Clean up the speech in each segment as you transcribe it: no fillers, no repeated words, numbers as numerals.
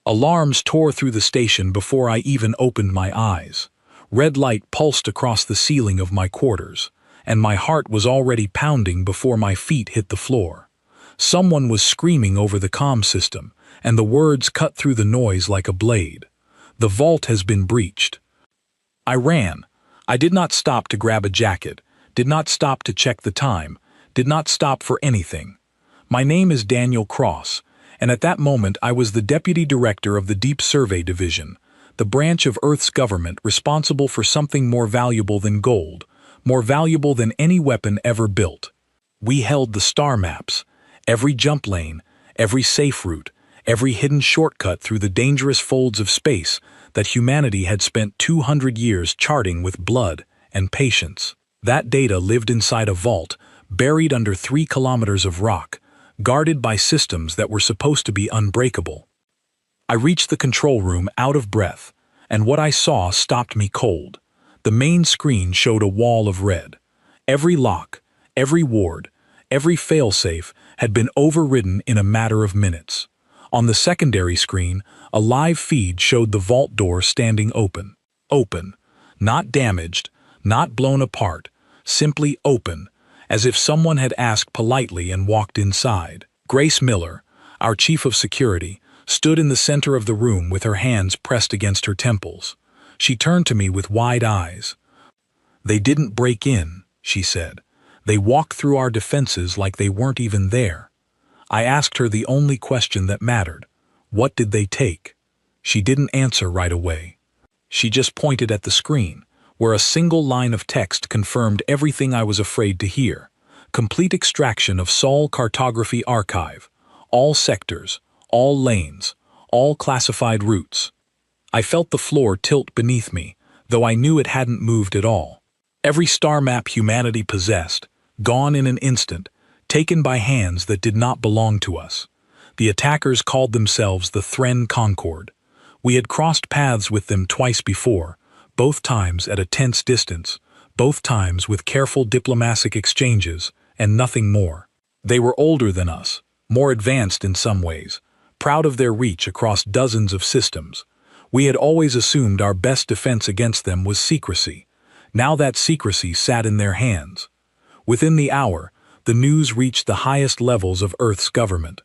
Alarms tore through the station before I even opened my eyes. Red light pulsed across the ceiling of my quarters, and my heart was already pounding before my feet hit the floor. Someone was screaming over the comm system, and the words cut through the noise like a blade. "The vault has been breached." I ran. I did not stop to grab a jacket, did not stop to check the time, did not stop for anything. My name is Daniel Cross, and at that moment I was the Deputy Director of the Deep Survey Division, the branch of Earth's government responsible for something more valuable than gold, more valuable than any weapon ever built. We held the star maps, every jump lane, every safe route, every hidden shortcut through the dangerous folds of space that humanity had spent 200 years charting with blood and patience. That data lived inside a vault, buried under 3 kilometers of rock, guarded by systems that were supposed to be unbreakable. I reached the control room out of breath, and what I saw stopped me cold. The main screen showed a wall of red. Every lock, every ward, every failsafe had been overridden in a matter of minutes. On the secondary screen, a live feed showed the vault door standing open. Open. Not damaged, not blown apart, simply open, as if someone had asked politely and walked inside. Grace Miller, our chief of security, stood in the center of the room with her hands pressed against her temples. She turned to me with wide eyes. "They didn't break in," she said. "They walked through our defenses like they weren't even there." I asked her the only question that mattered. What did they take? She didn't answer right away. She just pointed at the screen, where a single line of text confirmed everything I was afraid to hear. Complete extraction of Sol Cartography Archive. All sectors, all lanes, all classified routes. I felt the floor tilt beneath me, though I knew it hadn't moved at all. Every star map humanity possessed, gone in an instant, taken by hands that did not belong to us. The attackers called themselves the Thren Concord. We had crossed paths with them twice before, both times at a tense distance, both times with careful diplomatic exchanges, and nothing more. They were older than us, more advanced in some ways, proud of their reach across dozens of systems. We had always assumed our best defense against them was secrecy. Now that secrecy sat in their hands. Within the hour, the news reached the highest levels of Earth's government.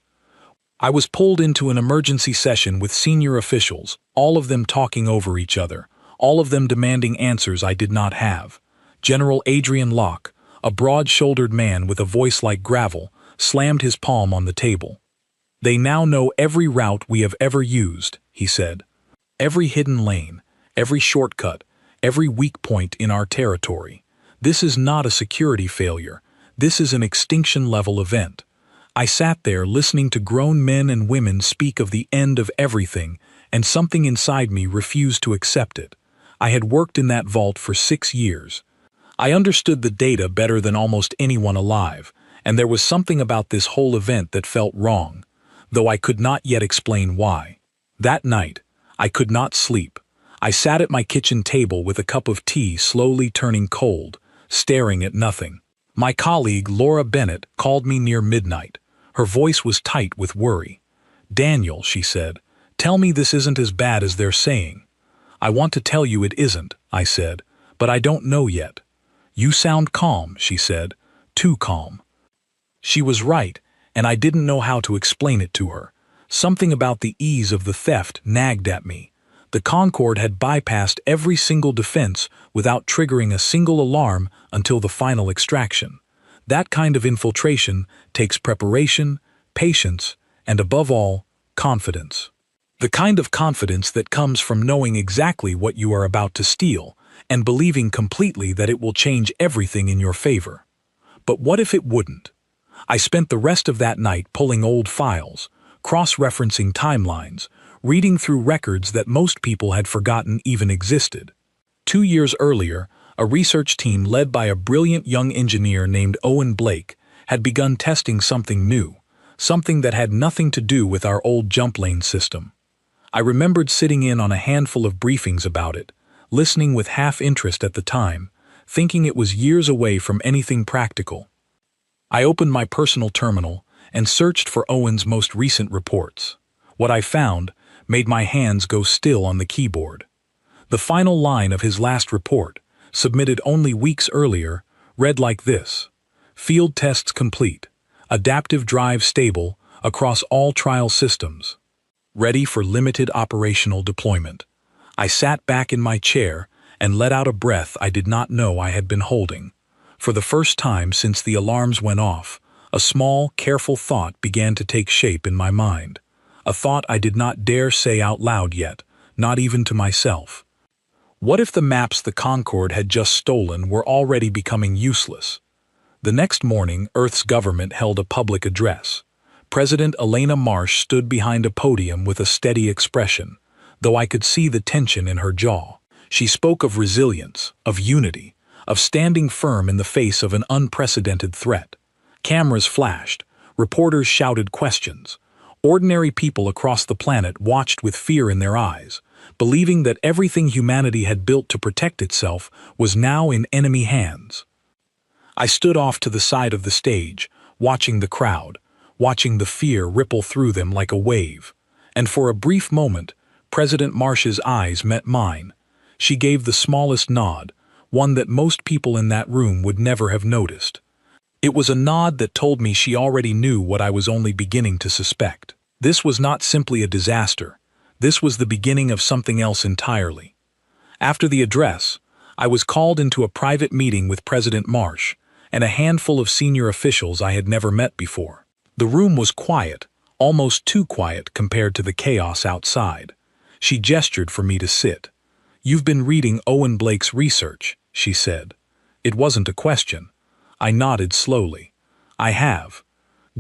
I was pulled into an emergency session with senior officials, all of them talking over each other, all of them demanding answers I did not have. General Adrian Locke, a broad-shouldered man with a voice like gravel, slammed his palm on the table. "They now know every route we have ever used," he said. "Every hidden lane, every shortcut, every weak point in our territory. This is not a security failure. This is an extinction-level event." I sat there listening to grown men and women speak of the end of everything, and something inside me refused to accept it. I had worked in that vault for 6 years. I understood the data better than almost anyone alive, and there was something about this whole event that felt wrong, though I could not yet explain why. That night, I could not sleep. I sat at my kitchen table with a cup of tea slowly turning cold, staring at nothing. My colleague Laura Bennett called me near midnight. Her voice was tight with worry. "Daniel," she said, "tell me this isn't as bad as they're saying." "I want to tell you it isn't," I said, "but I don't know yet." "You sound calm," she said, "too calm." She was right, and I didn't know how to explain it to her. Something about the ease of the theft nagged at me. The Concorde had bypassed every single defense without triggering a single alarm until the final extraction. That kind of infiltration takes preparation, patience, and above all, confidence. The kind of confidence that comes from knowing exactly what you are about to steal and believing completely that it will change everything in your favor. But what if it wouldn't? I spent the rest of that night pulling old files, cross-referencing timelines, reading through records that most people had forgotten even existed. 2 years earlier, a research team led by a brilliant young engineer named Owen Blake had begun testing something new, something that had nothing to do with our old jump lane system. I remembered sitting in on a handful of briefings about it, listening with half interest at the time, thinking it was years away from anything practical. I opened my personal terminal and searched for Owen's most recent reports. What I found, made my hands go still on the keyboard. The final line of his last report, submitted only weeks earlier, read like this: "Field tests complete. Adaptive drive stable across all trial systems. Ready for limited operational deployment." I sat back in my chair and let out a breath I did not know I had been holding. For the first time since the alarms went off, a small, careful thought began to take shape in my mind. A thought I did not dare say out loud yet, not even to myself. What if the maps the Concorde had just stolen were already becoming useless? The next morning, Earth's government held a public address. President Elena Marsh stood behind a podium with a steady expression, though I could see the tension in her jaw. She spoke of resilience, of unity, of standing firm in the face of an unprecedented threat. Cameras flashed, reporters shouted questions. Ordinary people across the planet watched with fear in their eyes, believing that everything humanity had built to protect itself was now in enemy hands. I stood off to the side of the stage, watching the crowd, watching the fear ripple through them like a wave. And for a brief moment, President Marsh's eyes met mine. She gave the smallest nod, one that most people in that room would never have noticed. It was a nod that told me she already knew what I was only beginning to suspect. This was not simply a disaster. This was the beginning of something else entirely. After the address, I was called into a private meeting with President Marsh and a handful of senior officials I had never met before. The room was quiet, almost too quiet compared to the chaos outside. She gestured for me to sit. "You've been reading Owen Blake's research," she said. It wasn't a question. I nodded slowly. "I have."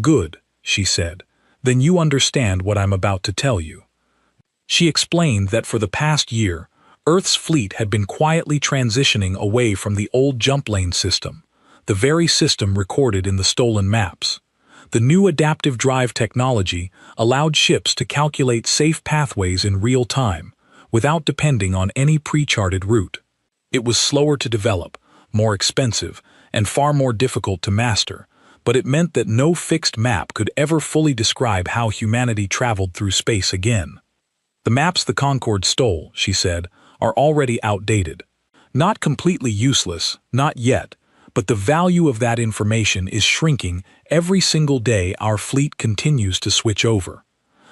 "Good," she said. "Then you understand what I'm about to tell you." She explained that for the past year, Earth's fleet had been quietly transitioning away from the old jump lane system, the very system recorded in the stolen maps. The new adaptive drive technology allowed ships to calculate safe pathways in real time, without depending on any pre-charted route. It was slower to develop, more expensive, and far more difficult to master, but it meant that no fixed map could ever fully describe how humanity traveled through space again. "The maps the Concorde stole," she said, "are already outdated. Not completely useless, not yet, but the value of that information is shrinking every single day our fleet continues to switch over."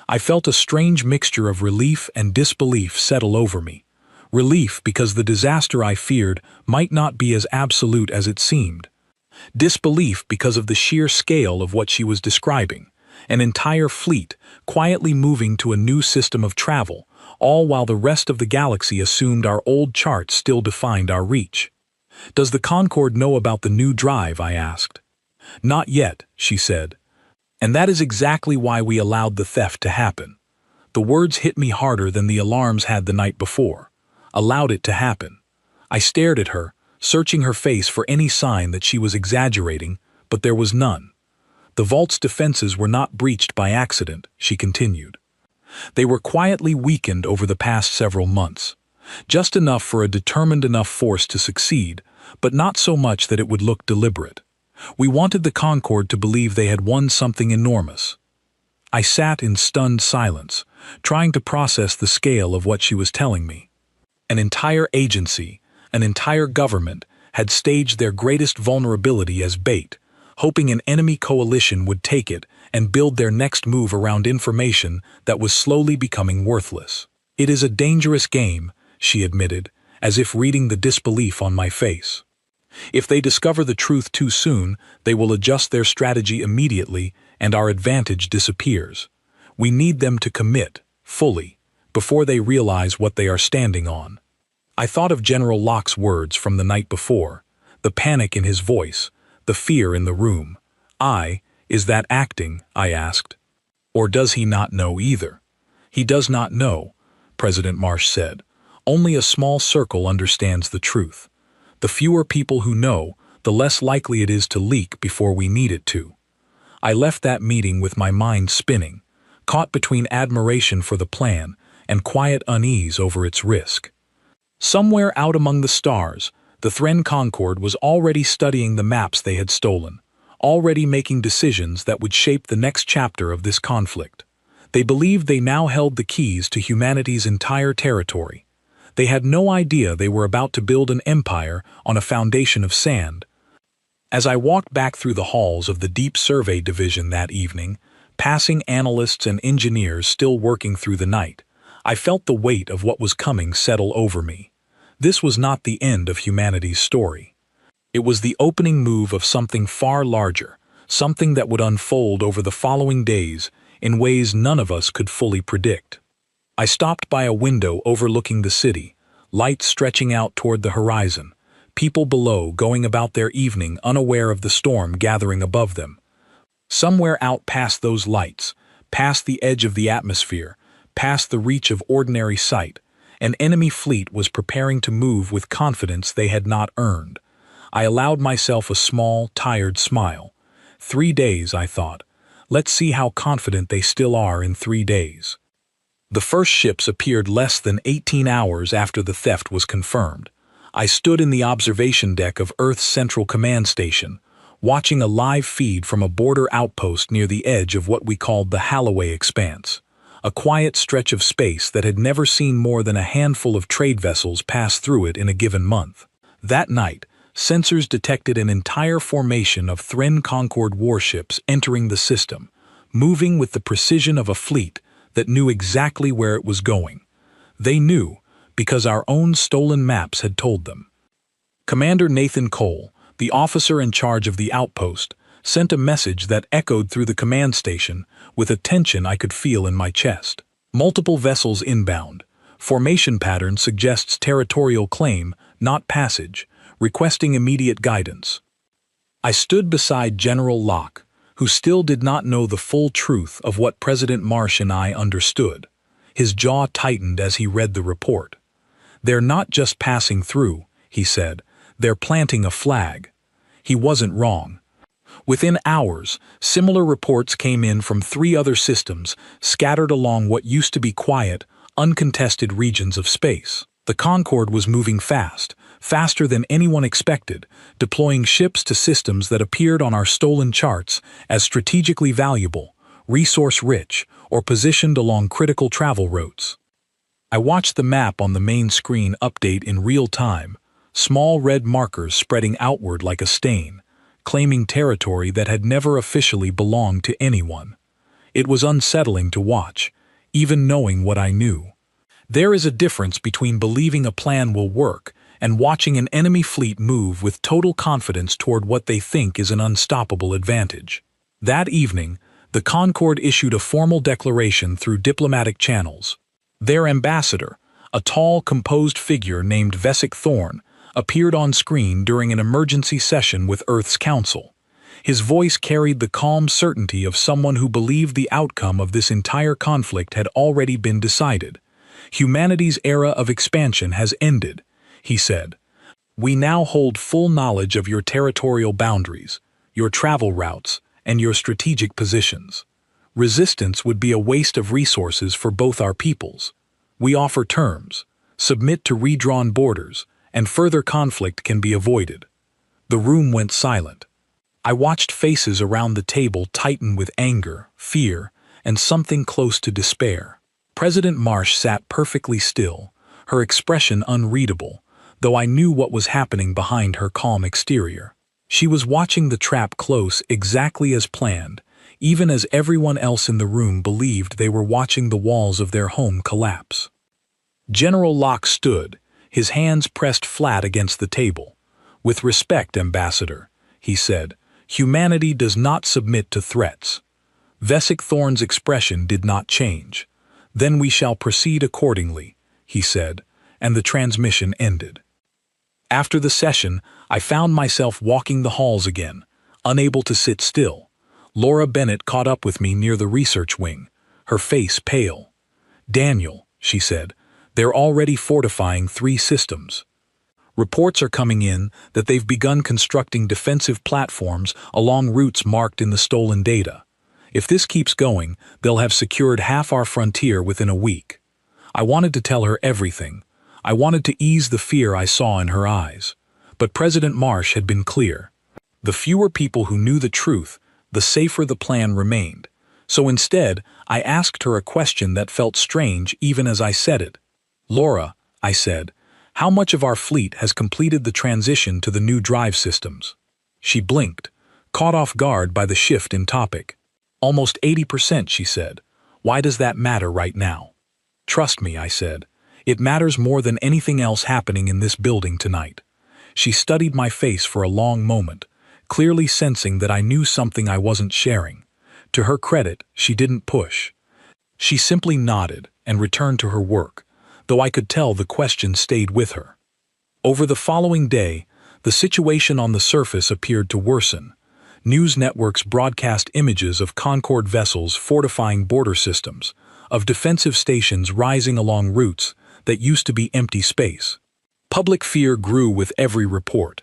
I felt a strange mixture of relief and disbelief settle over me. Relief because the disaster I feared might not be as absolute as it seemed. Disbelief because of the sheer scale of what she was describing. An entire fleet, quietly moving to a new system of travel, all while the rest of the galaxy assumed our old charts still defined our reach. "Does the Concorde know about the new drive?" I asked. "Not yet," she said. "And that is exactly why we allowed the theft to happen." The words hit me harder than the alarms had the night before. Allowed it to happen. I stared at her, searching her face for any sign that she was exaggerating, but there was none. "The vault's defenses were not breached by accident," she continued. "They were quietly weakened over the past several months. Just enough for a determined enough force to succeed, but not so much that it would look deliberate. We wanted the Concorde to believe they had won something enormous." I sat in stunned silence, trying to process the scale of what she was telling me. An entire agency, an entire government, had staged their greatest vulnerability as bait, hoping an enemy coalition would take it and build their next move around information that was slowly becoming worthless. "It is a dangerous game," she admitted, as if reading the disbelief on my face. "If they discover the truth too soon, they will adjust their strategy immediately and our advantage disappears. We need them to commit, fully, before they realize what they are standing on." I thought of General Locke's words from the night before, the panic in his voice, the fear in the room. Is that acting?" I asked. "Or does he not know either?" "He does not know," President Marsh said. "Only a small circle understands the truth. The fewer people who know, the less likely it is to leak before we need it to." I left that meeting with my mind spinning, caught between admiration for the plan and quiet unease over its risk. Somewhere out among the stars, the Thren Concorde was already studying the maps they had stolen, already making decisions that would shape the next chapter of this conflict. They believed they now held the keys to humanity's entire territory. They had no idea they were about to build an empire on a foundation of sand. As I walked back through the halls of the Deep Survey Division that evening, passing analysts and engineers still working through the night, I felt the weight of what was coming settle over me. This was not the end of humanity's story. It was the opening move of something far larger, something that would unfold over the following days in ways none of us could fully predict. I stopped by a window overlooking the city, lights stretching out toward the horizon, people below going about their evening unaware of the storm gathering above them. Somewhere out past those lights, past the edge of the atmosphere, past the reach of ordinary sight, an enemy fleet was preparing to move with confidence they had not earned. I allowed myself a small, tired smile. 3 days, I thought. Let's see how confident they still are in 3 days. The first ships appeared less than 18 hours after the theft was confirmed. I stood in the observation deck of Earth's Central Command Station, watching a live feed from a border outpost near the edge of what we called the Holloway Expanse, a quiet stretch of space that had never seen more than a handful of trade vessels pass through it in a given month. That night, sensors detected an entire formation of Thren Concord warships entering the system, moving with the precision of a fleet that knew exactly where it was going. They knew because our own stolen maps had told them. Commander Nathan Cole, the officer in charge of the outpost, sent a message that echoed through the command station with a tension I could feel in my chest. Multiple vessels inbound. Formation pattern suggests territorial claim, not passage, requesting immediate guidance. I stood beside General Locke, who still did not know the full truth of what President Marsh and I understood. His jaw tightened as he read the report. "They're not just passing through," he said. "They're planting a flag." He wasn't wrong. Within hours, similar reports came in from 3 other systems scattered along what used to be quiet, uncontested regions of space. The Concorde was moving fast, faster than anyone expected, deploying ships to systems that appeared on our stolen charts as strategically valuable, resource-rich, or positioned along critical travel routes. I watched the map on the main screen update in real time, small red markers spreading outward like a stain, claiming territory that had never officially belonged to anyone. It was unsettling to watch, even knowing what I knew. There is a difference between believing a plan will work and watching an enemy fleet move with total confidence toward what they think is an unstoppable advantage. That evening, the Concorde issued a formal declaration through diplomatic channels. Their ambassador, a tall, composed figure named Vesic Thorn, appeared on screen during an emergency session with Earth's Council. His voice carried the calm certainty of someone who believed the outcome of this entire conflict had already been decided. "Humanity's era of expansion has ended," he said. "We now hold full knowledge of your territorial boundaries, your travel routes, and your strategic positions. Resistance would be a waste of resources for both our peoples. We offer terms, submit to redrawn borders, and further conflict can be avoided." The room went silent. I watched faces around the table tighten with anger, fear, and something close to despair. President Marsh sat perfectly still, her expression unreadable, though I knew what was happening behind her calm exterior. She was watching the trap close exactly as planned, even as everyone else in the room believed they were watching the walls of their home collapse. General Locke stood, his hands pressed flat against the table. "With respect, Ambassador," he said, "humanity does not submit to threats." Vesic Thorn's expression did not change. "Then we shall proceed accordingly," he said, and the transmission ended. After the session, I found myself walking the halls again, unable to sit still. Laura Bennett caught up with me near the research wing, her face pale. "Daniel," she said, "they're already fortifying 3 systems. Reports are coming in that they've begun constructing defensive platforms along routes marked in the stolen data. If this keeps going, they'll have secured half our frontier within a week." I wanted to tell her everything. I wanted to ease the fear I saw in her eyes. But President Marsh had been clear. The fewer people who knew the truth, the safer the plan remained. So instead, I asked her a question that felt strange even as I said it. "Laura," I said, "how much of our fleet has completed the transition to the new drive systems?" She blinked, caught off guard by the shift in topic. "Almost 80%, she said. "Why does that matter right now?" "Trust me," I said. "It matters more than anything else happening in this building tonight." She studied my face for a long moment, clearly sensing that I knew something I wasn't sharing. To her credit, she didn't push. She simply nodded and returned to her work, though I could tell the question stayed with her. Over the following day, the situation on the surface appeared to worsen. News networks broadcast images of Concorde vessels fortifying border systems, of defensive stations rising along routes that used to be empty space. Public fear grew with every report.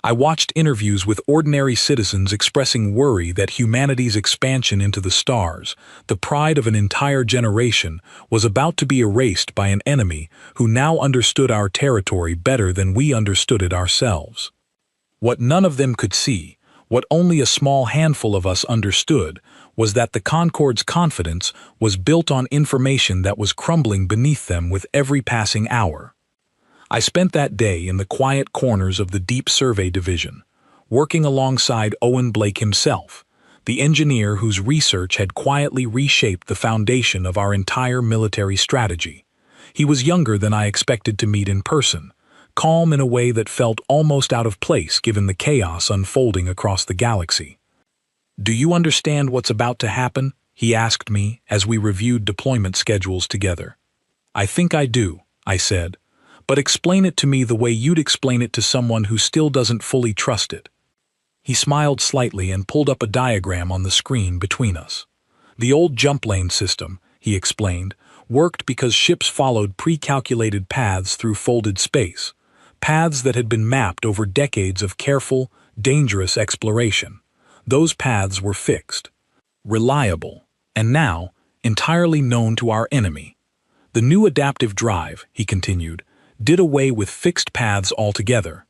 I watched interviews with ordinary citizens expressing worry that humanity's expansion into the stars, the pride of an entire generation, was about to be erased by an enemy who now understood our territory better than we understood it ourselves. What none of them could see, what only a small handful of us understood, was that the Concorde's confidence was built on information that was crumbling beneath them with every passing hour. I spent that day in the quiet corners of the Deep Survey Division, working alongside Owen Blake himself, the engineer whose research had quietly reshaped the foundation of our entire military strategy. He was younger than I expected to meet in person, calm in a way that felt almost out of place given the chaos unfolding across the galaxy. "Do you understand what's about to happen?" he asked me as we reviewed deployment schedules together. "I think I do," I said. "But explain it to me the way you'd explain it to someone who still doesn't fully trust it." He smiled slightly and pulled up a diagram on the screen between us. "The old jump lane system," he explained, worked because ships followed pre-calculated paths through folded space, paths that had been mapped over decades of careful, dangerous exploration. Those paths were fixed, reliable, and now entirely known to our enemy. "The new adaptive drive," he continued, "did away with fixed paths altogether.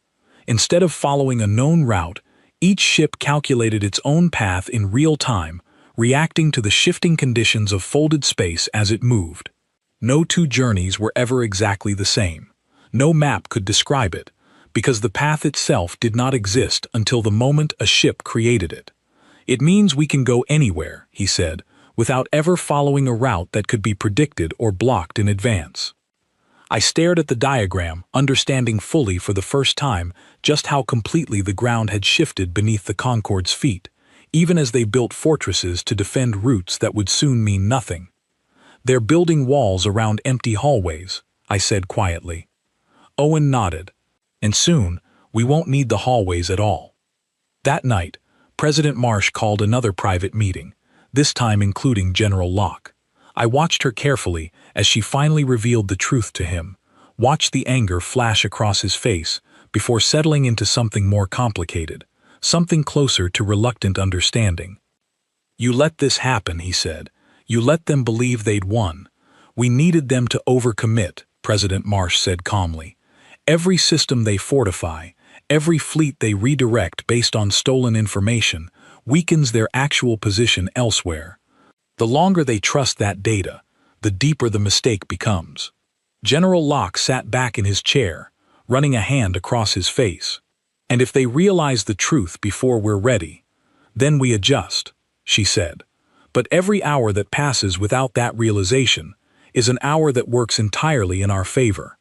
Instead of following a known route, each ship calculated its own path in real time, reacting to the shifting conditions of folded space as it moved. No two journeys were ever exactly the same. No map could describe it, because the path itself did not exist until the moment a ship created it. It means we can go anywhere," he said, "without ever following a route that could be predicted or blocked in advance." I stared at the diagram, understanding fully for the first time just how completely the ground had shifted beneath the Concorde's feet, even as they built fortresses to defend routes that would soon mean nothing. "They're building walls around empty hallways," I said quietly. Owen nodded. "And soon, we won't need the hallways at all." That night, President Marsh called another private meeting, this time including General Locke. I watched her carefully as she finally revealed the truth to him, watched the anger flash across his face before settling into something more complicated, something closer to reluctant understanding. "You let this happen," he said. "You let them believe they'd won. We needed them to overcommit," President Marsh said calmly. "Every system they fortify, every fleet they redirect based on stolen information, weakens their actual position elsewhere. The longer they trust that data, the deeper the mistake becomes." General Locke sat back in his chair, running a hand across his face. "And if they realize the truth before we're ready, then we adjust," she said. "But every hour that passes without that realization is an hour that works entirely in our favor."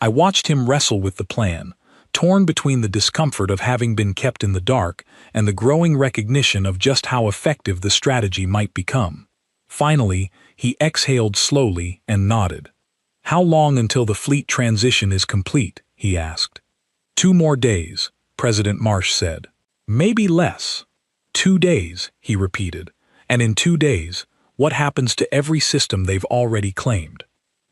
I watched him wrestle with the plan, torn between the discomfort of having been kept in the dark and the growing recognition of just how effective the strategy might become. Finally, he exhaled slowly and nodded. "How long until the fleet transition is complete?" he asked. 2 more days, President Marsh said. "Maybe less." 2 days, he repeated. "And in 2 days, what happens to every system they've already claimed?"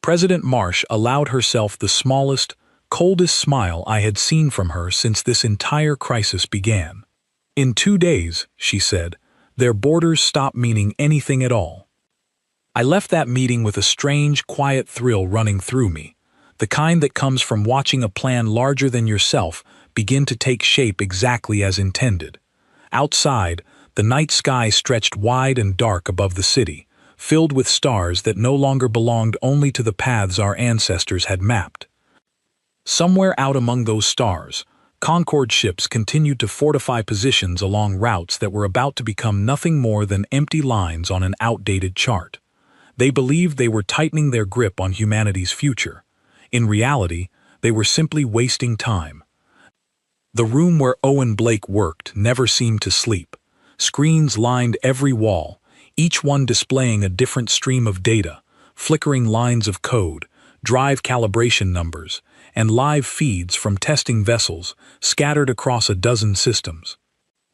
President Marsh allowed herself the smallest, coldest smile I had seen from her since this entire crisis began. "In 2 days," she said, "their borders stop meaning anything at all." I left that meeting with a strange, quiet thrill running through me, the kind that comes from watching a plan larger than yourself begin to take shape exactly as intended. Outside, The night sky stretched wide and dark above the city, filled with stars that no longer belonged only to the paths our ancestors had mapped. Somewhere out among those stars, Concorde ships continued to fortify positions along routes that were about to become nothing more than empty lines on an outdated chart. They believed they were tightening their grip on humanity's future. In reality, they were simply wasting time. The room where Owen Blake worked never seemed to sleep. Screens lined every wall, each one displaying a different stream of data, flickering lines of code, drive calibration numbers, and live feeds from testing vessels scattered across a dozen systems.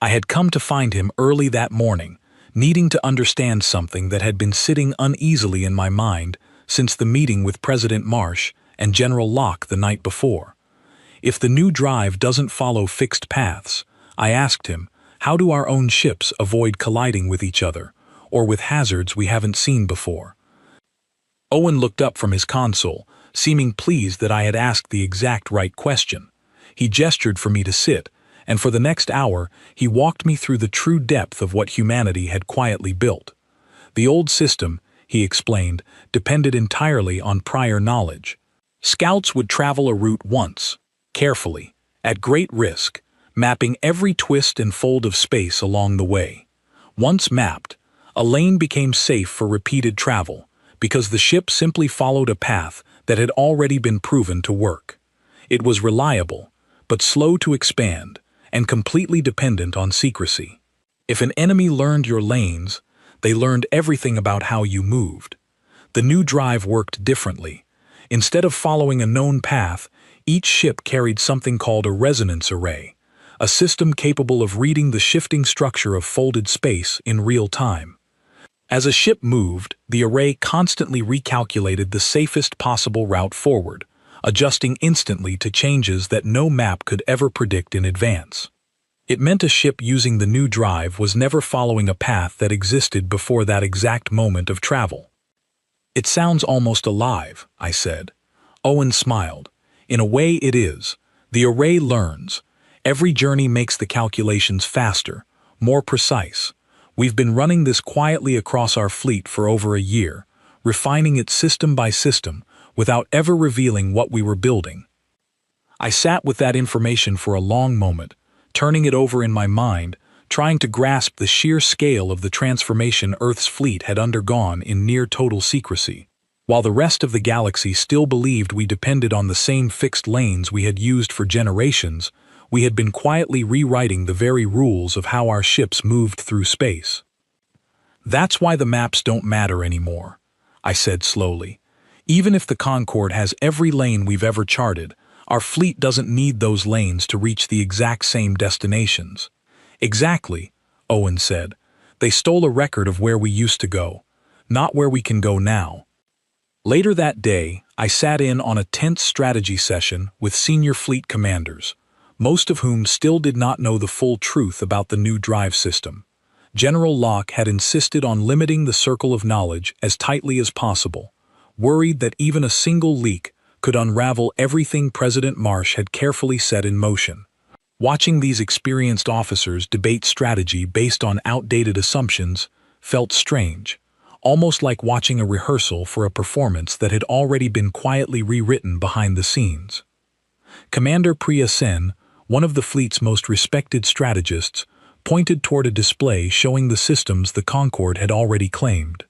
I had come to find him early that morning, needing to understand something that had been sitting uneasily in my mind since the meeting with President Marsh and General Locke the night before. If the new drive doesn't follow fixed paths, I asked him, how do our own ships avoid colliding with each other, or with hazards we haven't seen before? Owen looked up from his console, seeming pleased that I had asked the exact right question. He gestured for me to sit, and for the next hour he walked me through the true depth of what humanity had quietly built. The old system, he explained, depended entirely on prior knowledge. Scouts would travel a route once, carefully, at great risk, mapping every twist and fold of space along the way. Once mapped, a lane became safe for repeated travel, because the ship simply followed a path that had already been proven to work. It was reliable, but slow to expand, and completely dependent on secrecy. If an enemy learned your lanes, they learned everything about how you moved. The new drive worked differently. Instead of following a known path, each ship carried something called a resonance array, a system capable of reading the shifting structure of folded space in real time. As a ship moved, the array constantly recalculated the safest possible route forward, adjusting instantly to changes that no map could ever predict in advance. It meant a ship using the new drive was never following a path that existed before that exact moment of travel. It sounds almost alive, I said. Owen smiled. In a way it is. The array learns. Every journey makes the calculations faster, more precise. We've been running this quietly across our fleet for over a year, refining it system by system, without ever revealing what we were building. I sat with that information for a long moment, turning it over in my mind, trying to grasp the sheer scale of the transformation Earth's fleet had undergone in near total secrecy. While the rest of the galaxy still believed we depended on the same fixed lanes we had used for generations, we had been quietly rewriting the very rules of how our ships moved through space. That's why the maps don't matter anymore, I said slowly. Even if the Concorde has every lane we've ever charted, our fleet doesn't need those lanes to reach the exact same destinations. Exactly, Owen said. They stole a record of where we used to go, not where we can go now. Later that day, I sat in on a tense strategy session with senior fleet commanders, most of whom still did not know the full truth about the new drive system. General Locke had insisted on limiting the circle of knowledge as tightly as possible, worried that even a single leak could unravel everything President Marsh had carefully set in motion. Watching these experienced officers debate strategy based on outdated assumptions felt strange, almost like watching a rehearsal for a performance that had already been quietly rewritten behind the scenes. Commander Priya Sen, one of the fleet's most respected strategists, pointed toward a display showing the systems the Concorde had already claimed.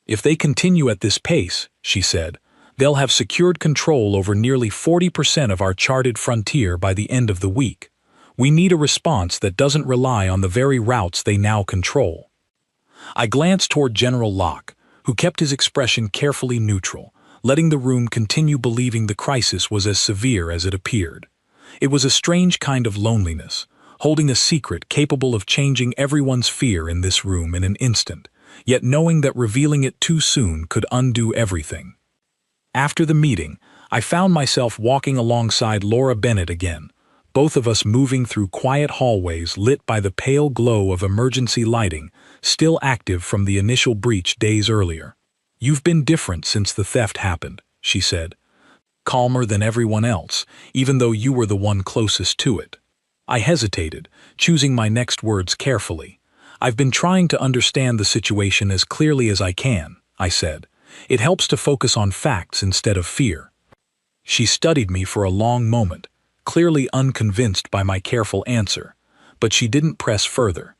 If they continue at this pace, she said, they'll have secured control over nearly 40% of our charted frontier by the end of the week. We need a response that doesn't rely on the very routes they now control. I glanced toward General Locke, who kept his expression carefully neutral, letting the room continue believing the crisis was as severe as it appeared. It was a strange kind of loneliness, holding a secret capable of changing everyone's fear in this room in an instant, yet knowing that revealing it too soon could undo everything. After the meeting, I found myself walking alongside Laura Bennett again, both of us moving through quiet hallways lit by the pale glow of emergency lighting, still active from the initial breach days earlier. "You've been different since the theft happened," she said. "Calmer than everyone else, even though you were the one closest to it." I hesitated, choosing my next words carefully. I've been trying to understand the situation as clearly as I can, I said. It helps to focus on facts instead of fear. She studied me for a long moment, clearly unconvinced by my careful answer, but she didn't press further.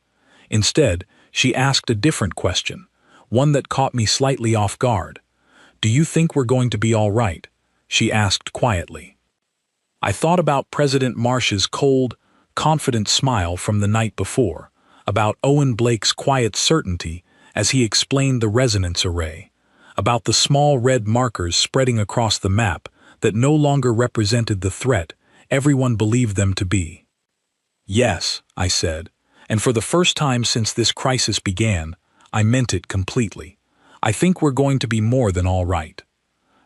Instead, she asked a different question, one that caught me slightly off guard. "Do you think we're going to be all right?" she asked quietly. I thought about President Marsh's cold, confident smile from the night before, about Owen Blake's quiet certainty as he explained the resonance array, about the small red markers spreading across the map that no longer represented the threat everyone believed them to be. "Yes," I said, and for the first time since this crisis began, I meant it completely. "I think we're going to be more than all right."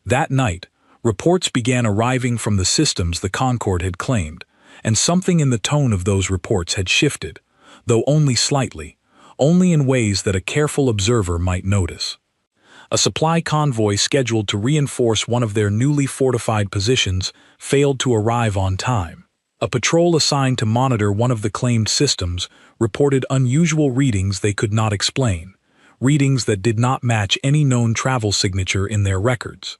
That night, reports began arriving from the systems the Concorde had claimed, and something in the tone of those reports had shifted, though only slightly, only in ways that a careful observer might notice. A supply convoy scheduled to reinforce one of their newly fortified positions failed to arrive on time. A patrol assigned to monitor one of the claimed systems reported unusual readings they could not explain, readings that did not match any known travel signature in their records.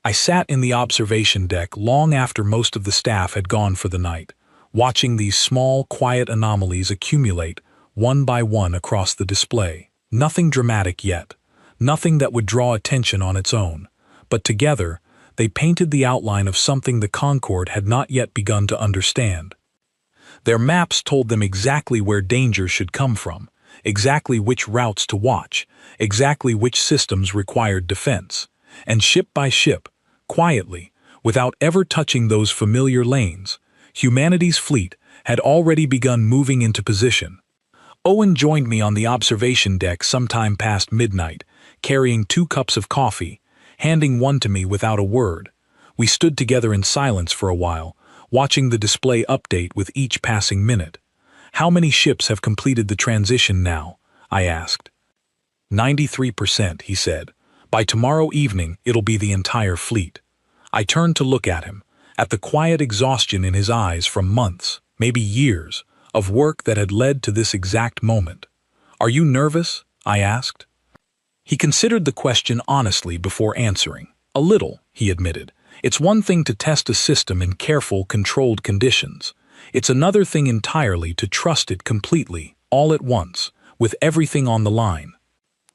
I sat in the observation deck long after most of the staff had gone for the night, watching these small, quiet anomalies accumulate one by one across the display. Nothing dramatic yet, nothing that would draw attention on its own, but together they painted the outline of something the Concorde had not yet begun to understand. Their maps told them exactly where danger should come from, exactly which routes to watch, exactly which systems required defense, and ship by ship, quietly, without ever touching those familiar lanes, humanity's fleet had already begun moving into position. Owen joined me on the observation deck sometime past midnight, carrying 2 cups of coffee, handing one to me without a word. We stood together in silence for a while, watching the display update with each passing minute. "How many ships have completed the transition now?" I asked. 93%, he said. "By tomorrow evening, it'll be the entire fleet." I turned to look at him, at the quiet exhaustion in his eyes from months, maybe years, of work that had led to this exact moment. "Are you nervous?" I asked. He considered the question honestly before answering. "A little," he admitted. "It's one thing to test a system in careful, controlled conditions. It's another thing entirely to trust it completely, all at once, with everything on the line."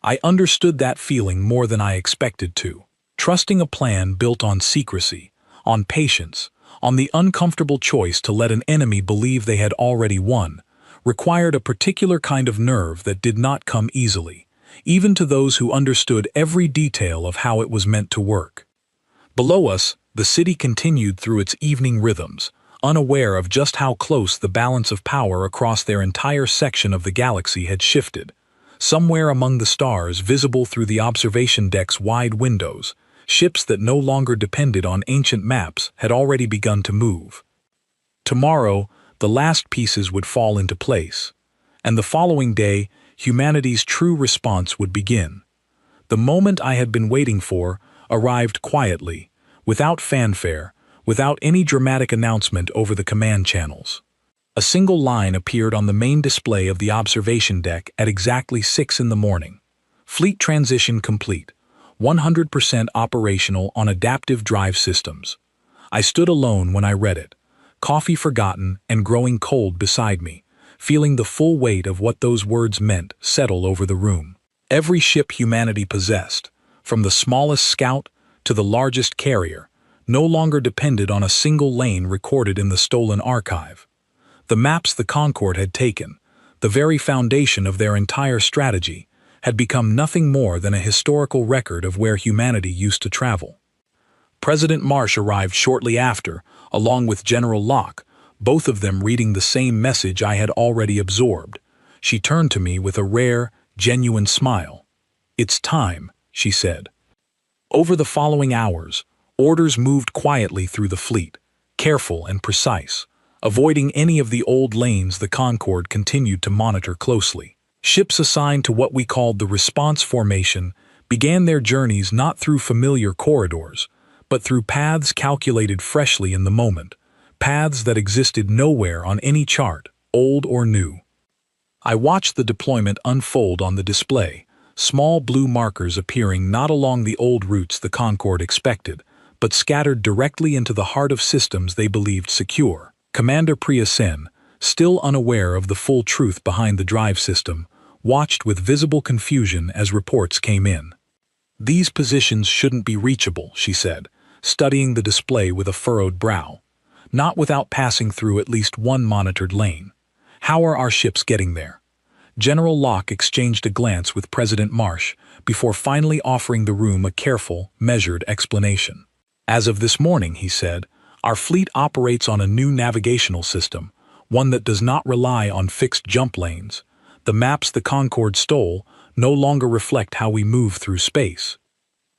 I understood that feeling more than I expected to. Trusting a plan built on secrecy, on patience, on the uncomfortable choice to let an enemy believe they had already won, required a particular kind of nerve that did not come easily, even to those who understood every detail of how it was meant to work. Below us, the city continued through its evening rhythms, unaware of just how close the balance of power across their entire section of the galaxy had shifted. Somewhere among the stars visible through the observation deck's wide windows, ships that no longer depended on ancient maps had already begun to move. Tomorrow, the last pieces would fall into place, and the following day, humanity's true response would begin. The moment I had been waiting for arrived quietly, without fanfare, without any dramatic announcement over the command channels. A single line appeared on the main display of the observation deck at exactly 6 in the morning. "Fleet transition complete. 100% operational on adaptive drive systems." I stood alone when I read it, coffee forgotten and growing cold beside me, feeling the full weight of what those words meant settle over the room. Every ship humanity possessed, from the smallest scout to the largest carrier, no longer depended on a single lane recorded in the stolen archive. The maps the Concorde had taken, the very foundation of their entire strategy, had become nothing more than a historical record of where humanity used to travel. President Marsh arrived shortly after, along with General Locke, both of them reading the same message I had already absorbed. She turned to me with a rare, genuine smile. "It's time," she said. Over the following hours, orders moved quietly through the fleet, careful and precise. Avoiding any of the old lanes the Concorde continued to monitor closely. Ships assigned to what we called the response formation began their journeys not through familiar corridors, but through paths calculated freshly in the moment, paths that existed nowhere on any chart, old or new. I watched the deployment unfold on the display, small blue markers appearing not along the old routes the Concorde expected, but scattered directly into the heart of systems they believed secure. Commander Priya Sen, still unaware of the full truth behind the drive system, watched with visible confusion as reports came in. "These positions shouldn't be reachable," she said, studying the display with a furrowed brow. "Not without passing through at least one monitored lane. How are our ships getting there?" General Locke exchanged a glance with President Marsh before finally offering the room a careful, measured explanation. "As of this morning," he said, "our fleet operates on a new navigational system, one that does not rely on fixed jump lanes. The maps the Concorde stole no longer reflect how we move through space."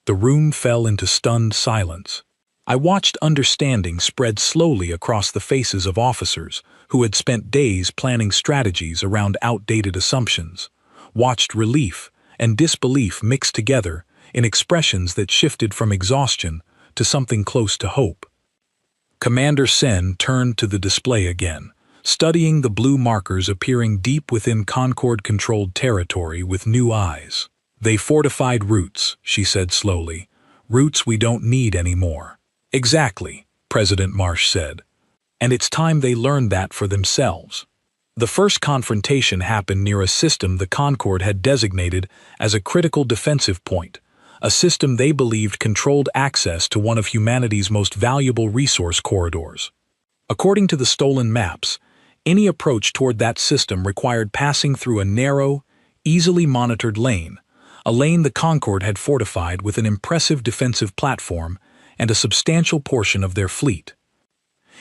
The room fell into stunned silence. I watched understanding spread slowly across the faces of officers who had spent days planning strategies around outdated assumptions, watched relief and disbelief mixed together in expressions that shifted from exhaustion to something close to hope. Commander Sen turned to the display again, studying the blue markers appearing deep within Concorde-controlled territory with new eyes. "They fortified routes," she said slowly. "Routes we don't need anymore." "Exactly," President Marsh said. "And it's time they learned that for themselves." The first confrontation happened near a system the Concorde had designated as a critical defensive point, a system they believed controlled access to one of humanity's most valuable resource corridors. According to the stolen maps, any approach toward that system required passing through a narrow, easily monitored lane, a lane the Concorde had fortified with an impressive defensive platform and a substantial portion of their fleet.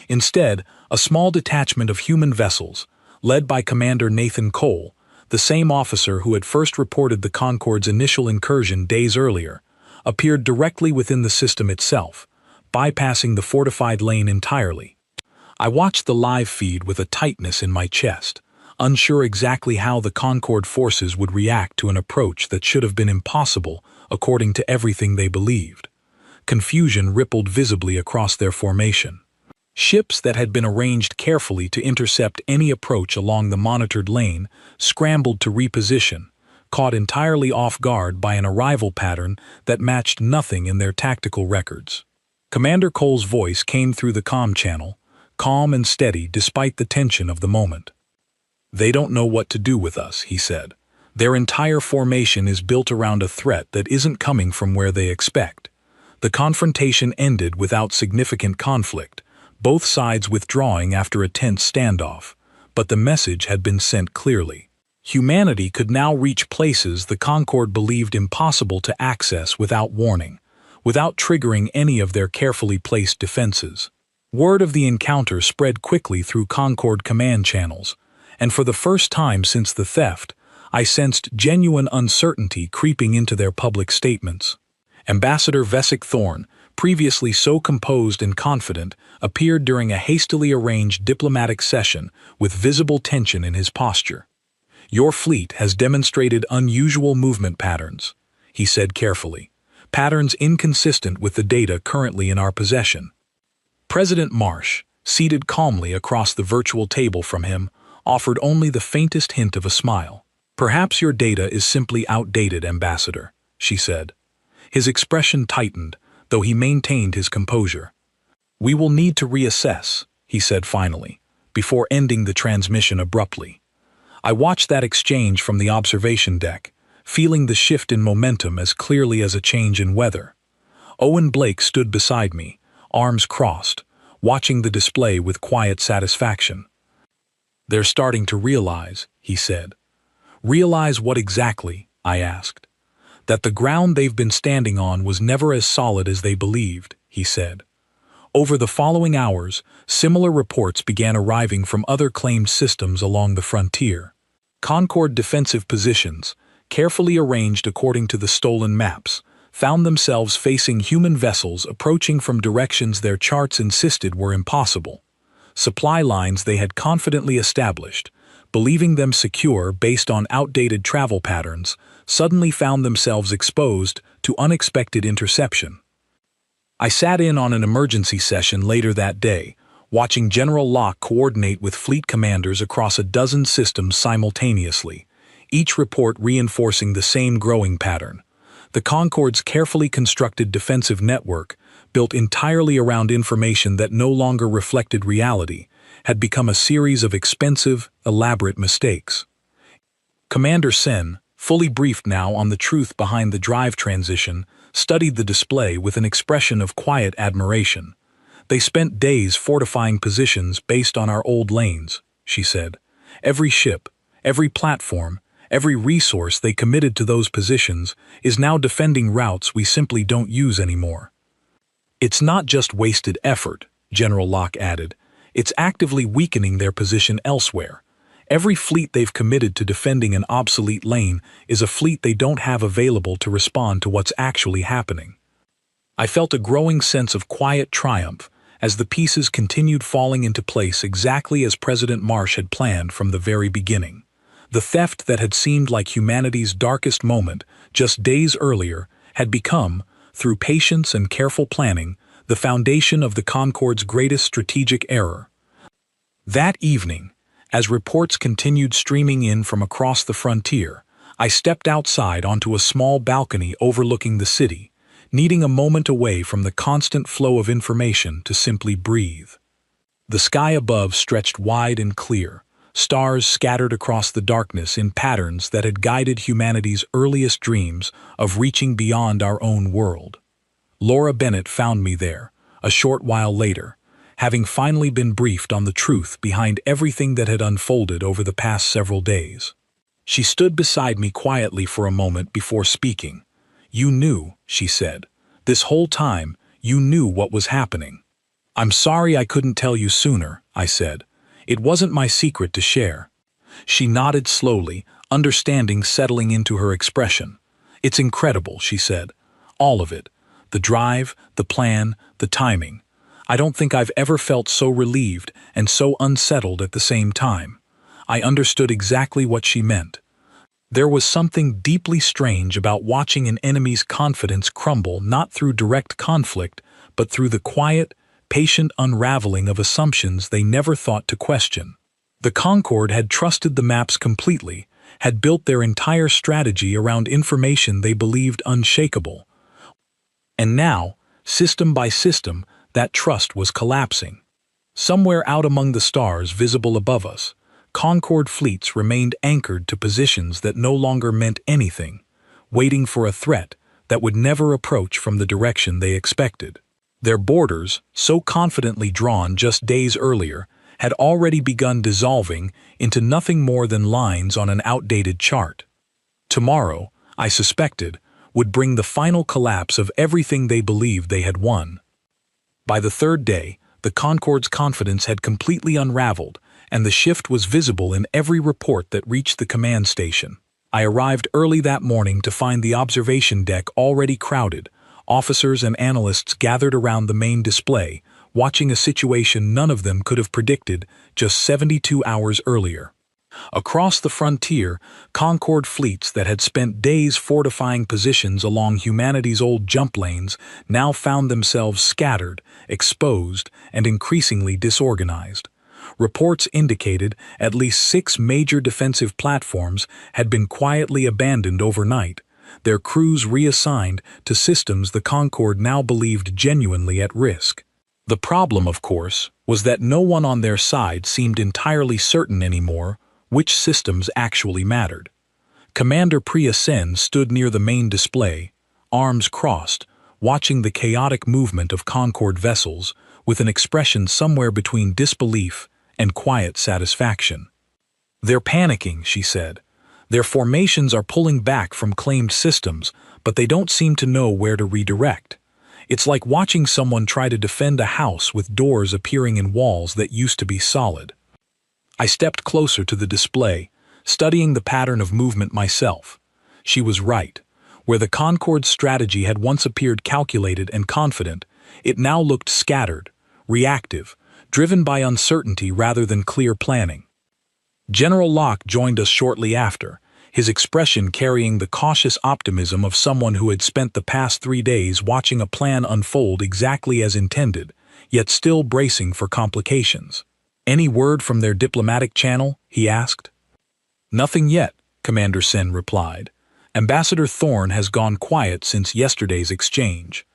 Instead, a small detachment of human vessels, led by Commander Nathan Cole, the same officer who had first reported the Concorde's initial incursion days earlier, appeared directly within the system itself, bypassing the fortified lane entirely. I watched the live feed with a tightness in my chest, unsure exactly how the Concorde forces would react to an approach that should have been impossible according to everything they believed. Confusion rippled visibly across their formation. Ships that had been arranged carefully to intercept any approach along the monitored lane scrambled to reposition, caught entirely off guard by an arrival pattern that matched nothing in their tactical records. Commander Cole's voice came through the comm channel, calm and steady despite the tension of the moment. "They don't know what to do with us," he said. "Their entire formation is built around a threat that isn't coming from where they expect." The confrontation ended without significant conflict, both sides withdrawing after a tense standoff, but the message had been sent clearly. Humanity could now reach places the Concorde believed impossible to access without warning, without triggering any of their carefully placed defenses. Word of the encounter spread quickly through Concorde command channels, and for the first time since the theft, I sensed genuine uncertainty creeping into their public statements. Ambassador Vesic Thorne, previously so composed and confident, appeared during a hastily arranged diplomatic session with visible tension in his posture. "Your fleet has demonstrated unusual movement patterns," he said carefully, "patterns inconsistent with the data currently in our possession." President Marsh, seated calmly across the virtual table from him, offered only the faintest hint of a smile. "Perhaps your data is simply outdated, Ambassador," she said. His expression tightened, though he maintained his composure. "We will need to reassess," he said finally, before ending the transmission abruptly. I watched that exchange from the observation deck, feeling the shift in momentum as clearly as a change in weather. Owen Blake stood beside me, arms crossed, watching the display with quiet satisfaction. "They're starting to realize," he said. "Realize what exactly?" I asked. "That the ground they've been standing on was never as solid as they believed," he said. Over the following hours, similar reports began arriving from other claimed systems along the frontier. Concorde defensive positions, carefully arranged according to the stolen maps, found themselves facing human vessels approaching from directions their charts insisted were impossible. Supply lines they had confidently established, believing them secure based on outdated travel patterns, suddenly found themselves exposed to unexpected interception. I sat in on an emergency session later that day, watching General Locke coordinate with fleet commanders across a dozen systems simultaneously, each report reinforcing the same growing pattern. The Concorde's carefully constructed defensive network, built entirely around information that no longer reflected reality, had become a series of expensive, elaborate mistakes. Commander Sen, fully briefed now on the truth behind the drive transition, studied the display with an expression of quiet admiration. "They spent days fortifying positions based on our old lanes," she said. "Every ship, every platform, every resource they committed to those positions is now defending routes we simply don't use anymore." "It's not just wasted effort," General Locke added. "It's actively weakening their position elsewhere. Every fleet they've committed to defending an obsolete lane is a fleet they don't have available to respond to what's actually happening." I felt a growing sense of quiet triumph as the pieces continued falling into place exactly as President Marsh had planned from the very beginning. The theft that had seemed like humanity's darkest moment just days earlier had become, through patience and careful planning, the foundation of the Concorde's greatest strategic error. That evening, as reports continued streaming in from across the frontier, I stepped outside onto a small balcony overlooking the city, needing a moment away from the constant flow of information to simply breathe. The sky above stretched wide and clear, stars scattered across the darkness in patterns that had guided humanity's earliest dreams of reaching beyond our own world. Laura Bennett found me there, a short while later, having finally been briefed on the truth behind everything that had unfolded over the past several days. She stood beside me quietly for a moment before speaking. "You knew," she said. "This whole time, you knew what was happening." "I'm sorry I couldn't tell you sooner," I said. "It wasn't my secret to share." She nodded slowly, understanding settling into her expression. "It's incredible," she said. "All of it. The drive, the plan, the timing. I don't think I've ever felt so relieved and so unsettled at the same time." I understood exactly what she meant. There was something deeply strange about watching an enemy's confidence crumble not through direct conflict, but through the quiet, patient unraveling of assumptions they never thought to question. The Concorde had trusted the maps completely, had built their entire strategy around information they believed unshakable. And now, system by system, that trust was collapsing. Somewhere out among the stars visible above us, Concorde fleets remained anchored to positions that no longer meant anything, waiting for a threat that would never approach from the direction they expected. Their borders, so confidently drawn just days earlier, had already begun dissolving into nothing more than lines on an outdated chart. Tomorrow, I suspected, would bring the final collapse of everything they believed they had won. By the third day, the Concorde's confidence had completely unraveled, and the shift was visible in every report that reached the command station. I arrived early that morning to find the observation deck already crowded, officers and analysts gathered around the main display, watching a situation none of them could have predicted just 72 hours earlier. Across the frontier, Concorde fleets that had spent days fortifying positions along humanity's old jump lanes now found themselves scattered, exposed, and increasingly disorganized. Reports indicated at least 6 major defensive platforms had been quietly abandoned overnight, their crews reassigned to systems the Concorde now believed genuinely at risk. The problem, of course, was that no one on their side seemed entirely certain anymore which systems actually mattered. Commander Priya Sen stood near the main display, arms crossed, watching the chaotic movement of Concorde vessels with an expression somewhere between disbelief and quiet satisfaction. "They're panicking," she said. "Their formations are pulling back from claimed systems, but they don't seem to know where to redirect. It's like watching someone try to defend a house with doors appearing in walls that used to be solid." I stepped closer to the display, studying the pattern of movement myself. She was right. Where the Concorde's strategy had once appeared calculated and confident, it now looked scattered, reactive, driven by uncertainty rather than clear planning. General Locke joined us shortly after, his expression carrying the cautious optimism of someone who had spent the past 3 days watching a plan unfold exactly as intended, yet still bracing for complications. "Any word from their diplomatic channel?" he asked. "Nothing yet," Commander Sen replied. "Ambassador Thorne has gone quiet since yesterday's exchange."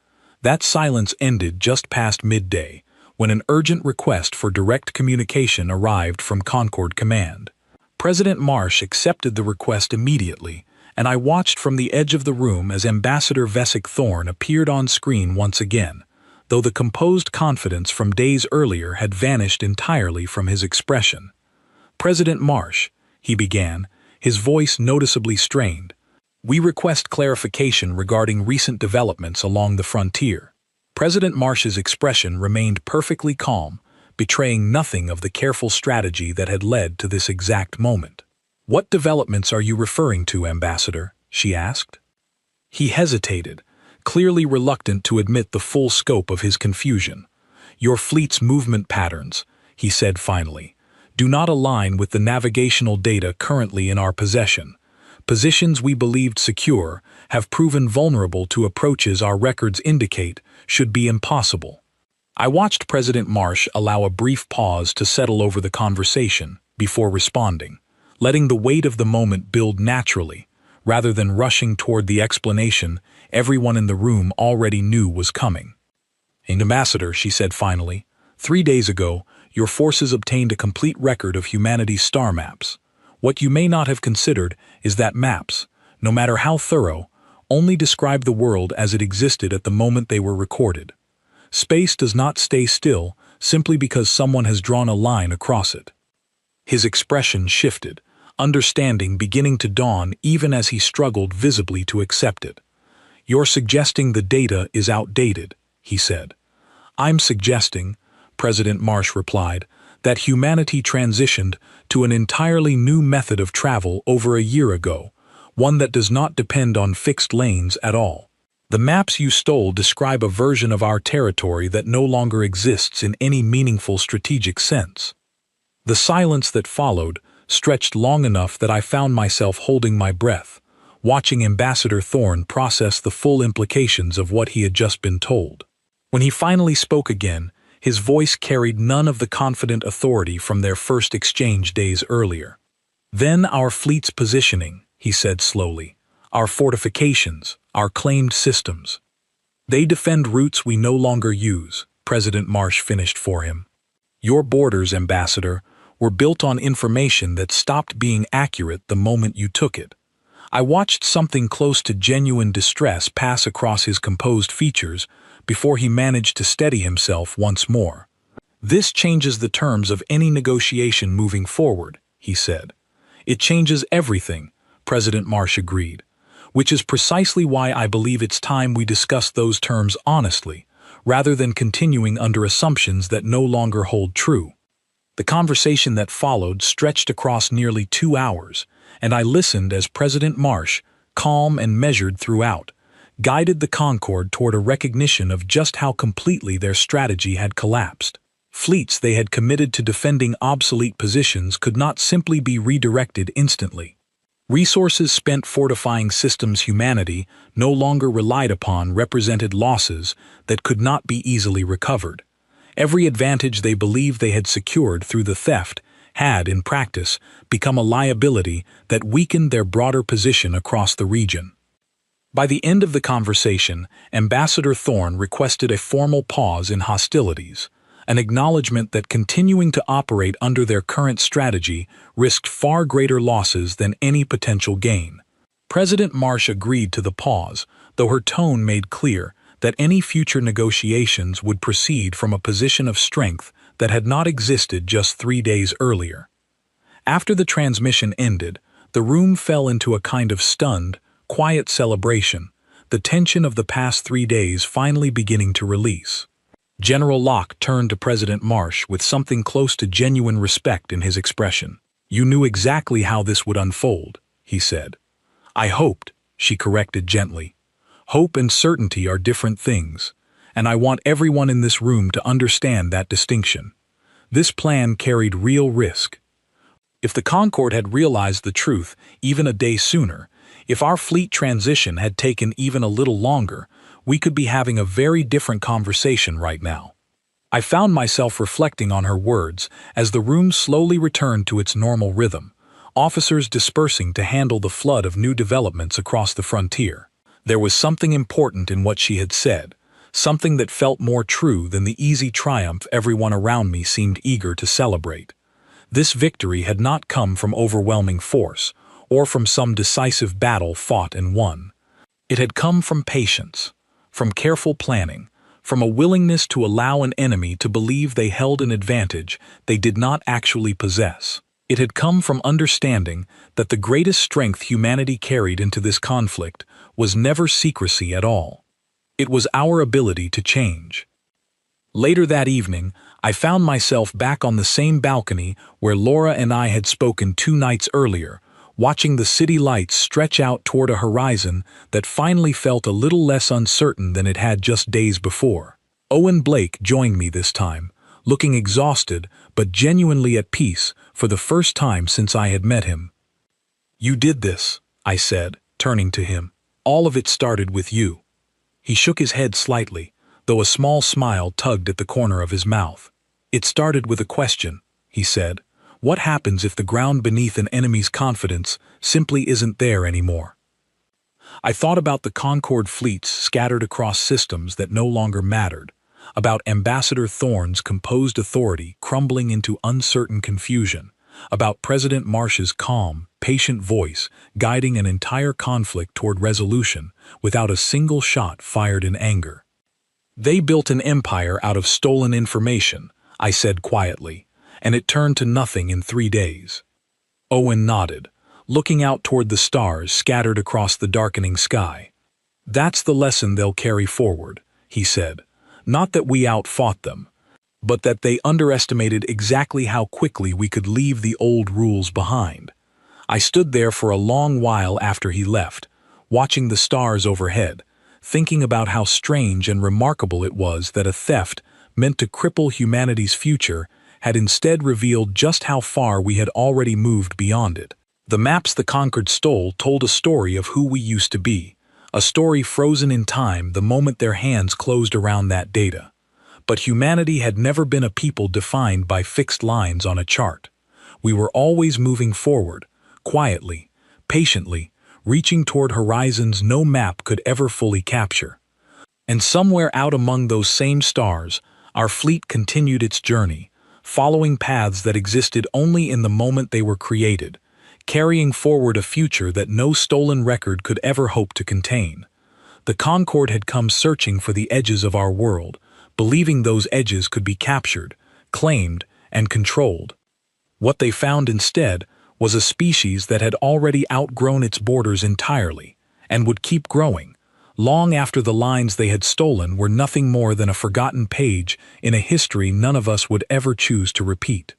That silence ended just past midday, when an urgent request for direct communication arrived from Concord Command. President Marsh accepted the request immediately, and I watched from the edge of the room as Ambassador Vesic Thorne appeared on screen once again, though the composed confidence from days earlier had vanished entirely from his expression. "President Marsh," he began, his voice noticeably strained, "we request clarification regarding recent developments along the frontier." President Marsh's expression remained perfectly calm, betraying nothing of the careful strategy that had led to this exact moment. "What developments are you referring to, Ambassador?" she asked. He hesitated, clearly reluctant to admit the full scope of his confusion. "Your fleet's movement patterns," he said finally, "do not align with the navigational data currently in our possession. Positions we believed secure have proven vulnerable to approaches our records indicate should be impossible." I watched President Marsh allow a brief pause to settle over the conversation before responding, letting the weight of the moment build naturally, rather than rushing toward the explanation everyone in the room already knew was coming. "Ambassador," she said finally, 3 days ago, your forces obtained a complete record of humanity's star maps. What you may not have considered is that maps, no matter how thorough, only describe the world as it existed at the moment they were recorded. Space does not stay still simply because someone has drawn a line across it." His expression shifted, understanding beginning to dawn even as he struggled visibly to accept it. "You're suggesting the data is outdated," he said. "I'm suggesting," President Marsh replied, "that humanity transitioned to an entirely new method of travel over a year ago, one that does not depend on fixed lanes at all. The maps you stole describe a version of our territory that no longer exists in any meaningful strategic sense." The silence that followed stretched long enough that I found myself holding my breath, watching Ambassador Thorne process the full implications of what he had just been told. When he finally spoke again, his voice carried none of the confident authority from their first exchange days earlier. "Then our fleet's positioning," he said slowly, "our fortifications, our claimed systems. They defend routes we no longer use," President Marsh finished for him. "Your borders, Ambassador, were built on information that stopped being accurate the moment you took it." I watched something close to genuine distress pass across his composed features before he managed to steady himself once more. "This changes the terms of any negotiation moving forward," he said. "It changes everything," President Marsh agreed, "which is precisely why I believe it's time we discuss those terms honestly, rather than continuing under assumptions that no longer hold true." The conversation that followed stretched across nearly 2 hours, and I listened as President Marsh, calm and measured throughout, guided the Concord toward a recognition of just how completely their strategy had collapsed. Fleets they had committed to defending obsolete positions could not simply be redirected instantly. Resources spent fortifying systems humanity no longer relied upon represented losses that could not be easily recovered. Every advantage they believed they had secured through the theft had, in practice, become a liability that weakened their broader position across the region. By the end of the conversation, Ambassador Thorne requested a formal pause in hostilities, an acknowledgement that continuing to operate under their current strategy risked far greater losses than any potential gain. President Marsh agreed to the pause, though her tone made clear that any future negotiations would proceed from a position of strength that had not existed just 3 days earlier. After the transmission ended, the room fell into a kind of stunned, quiet celebration, the tension of the past 3 days finally beginning to release. General Locke turned to President Marsh with something close to genuine respect in his expression. "You knew exactly how this would unfold," he said. "I hoped," she corrected gently. "Hope and certainty are different things, and I want everyone in this room to understand that distinction. This plan carried real risk. If the Concord had realized the truth even a day sooner, if our fleet transition had taken even a little longer, we could be having a very different conversation right now." I found myself reflecting on her words as the room slowly returned to its normal rhythm, officers dispersing to handle the flood of new developments across the frontier. There was something important in what she had said, something that felt more true than the easy triumph everyone around me seemed eager to celebrate. This victory had not come from overwhelming force, or from some decisive battle fought and won. It had come from patience, from careful planning, from a willingness to allow an enemy to believe they held an advantage they did not actually possess. It had come from understanding that the greatest strength humanity carried into this conflict was never secrecy at all. It was our ability to change. Later that evening, I found myself back on the same balcony where Laura and I had spoken 2 nights earlier, watching the city lights stretch out toward a horizon that finally felt a little less uncertain than it had just days before. Owen Blake joined me this time, looking exhausted but genuinely at peace for the first time since I had met him. "You did this," I said, turning to him. "All of it started with you." He shook his head slightly, though a small smile tugged at the corner of his mouth. "It started with a question," he said. "What happens if the ground beneath an enemy's confidence simply isn't there anymore?" I thought about the Concorde fleets scattered across systems that no longer mattered, about Ambassador Thorne's composed authority crumbling into uncertain confusion, about President Marsh's calm, patient voice guiding an entire conflict toward resolution without a single shot fired in anger. "They built an empire out of stolen information," I said quietly, "and it turned to nothing in 3 days." Owen nodded, looking out toward the stars scattered across the darkening sky. "That's the lesson they'll carry forward," he said. "Not that we outfought them, but that they underestimated exactly how quickly we could leave the old rules behind." I stood there for a long while after he left, watching the stars overhead, thinking about how strange and remarkable it was that a theft meant to cripple humanity's future had instead revealed just how far we had already moved beyond it. The maps the Concorde stole told a story of who we used to be, a story frozen in time the moment their hands closed around that data. But humanity had never been a people defined by fixed lines on a chart. We were always moving forward, quietly, patiently, reaching toward horizons no map could ever fully capture. And somewhere out among those same stars, our fleet continued its journey, following paths that existed only in the moment they were created, carrying forward a future that no stolen record could ever hope to contain. The Concorde had come searching for the edges of our world, believing those edges could be captured, claimed, and controlled. What they found instead was a species that had already outgrown its borders entirely, and would keep growing, long after the lines they had stolen were nothing more than a forgotten page in a history none of us would ever choose to repeat.